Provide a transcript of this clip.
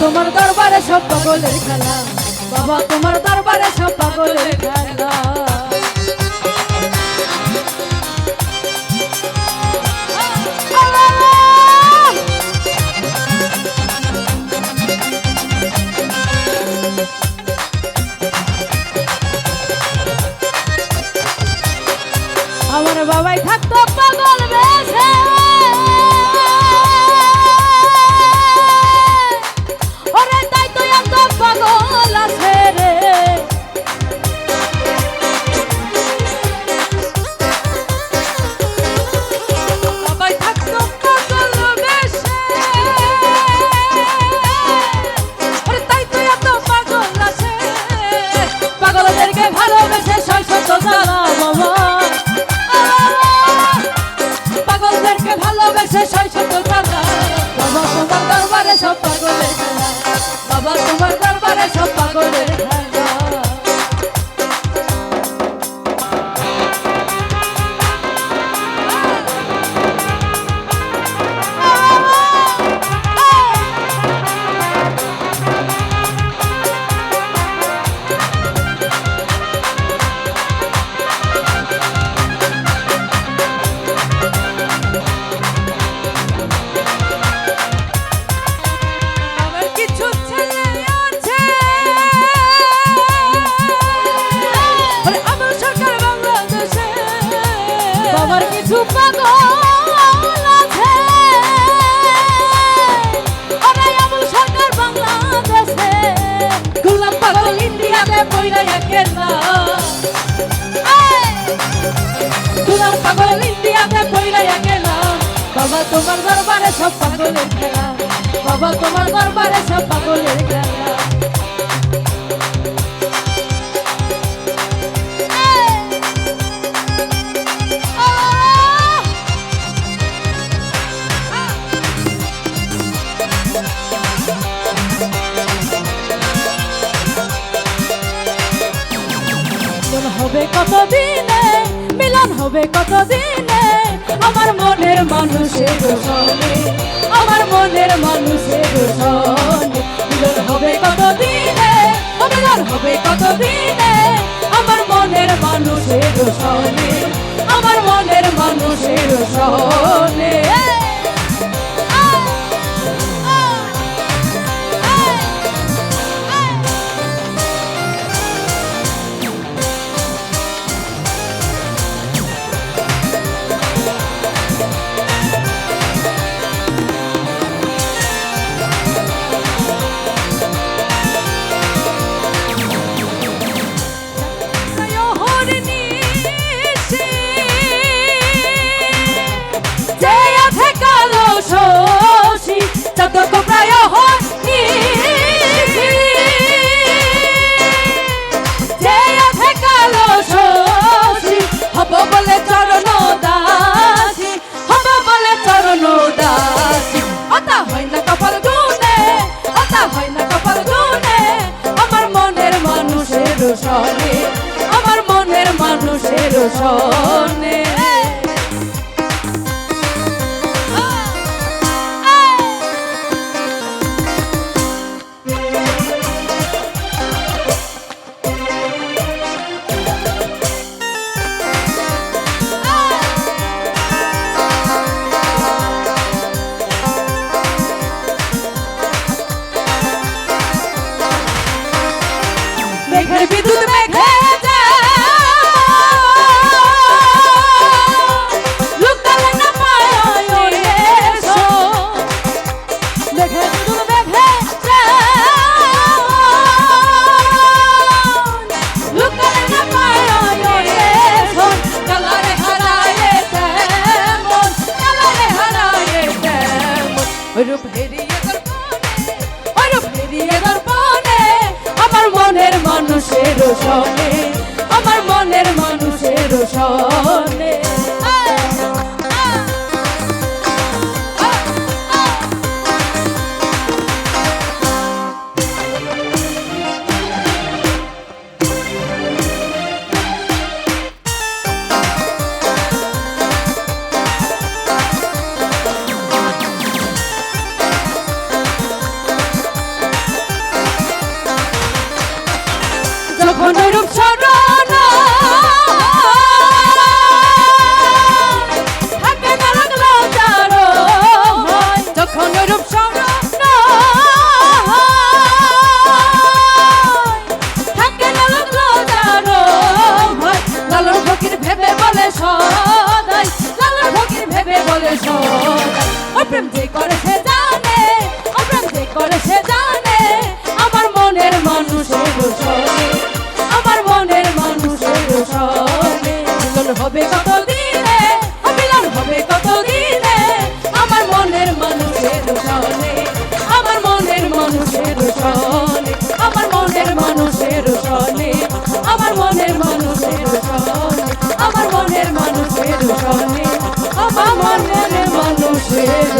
তোমার দরবারে সব পাগলের খেলা, বাবা তোমার দরবারে সব পাগলের খেলা। আমার বাবাই থাকতো পাগল বেশে, ওরে তাই তো এত পাগল আছে রে। বাবাই থাকতো পাগল বেশে, ওরে তাই তো এত পাগল আছে। পাগলদেরকে ভালোবেসে শত শত জ্বালা বাবা, পাগলদেরকে ভালোবেসে শত জ্বালা। বাবা তোমার দরবারে সব পাগলের খেলা, বাবা তোমার দরবারে সব পাগলের খেলা। আমার কিছু পাগল আছে, ওরে আমল সরকার বাংলাদেশে। গোলাম পাগল ইন্ডিয়াতে পইরা গেলা, গোলাম পাগল ইন্ডিয়াতে পইরা গেলা। বাবা তোমার দরবারে সব পাগলের খেলা, বাবা তোমার দরবারে সব পাগলের খেলা। হবে কত দিনে, মিলন হবে কত দিনে, আমার মনের মানুষের সঙ্গে, আমার মনের মানুষের সঙ্গে। মিলন হবে কত দিনে, মিলন হবে কত দিনে, আমার মনের মানুষের সঙ্গে, আমার মনের মানুষের সঙ্গে। আমার মনের মানুষের সনে। মেঘের বিদ্যুৎ মেঘে আমার মনের মানুষের সনে, আমার মনের মানুষের সনে। হবে কত দিনে, মিলন হবে কত দিনে, আমার মনের মানুষের সনে, আমার মনের মানুষের সনে, আমার মনের মানুষের সনে, আমার মনের মানুষের সনে, আমার মনের মানুষের সনে, আমার মনের মানুষের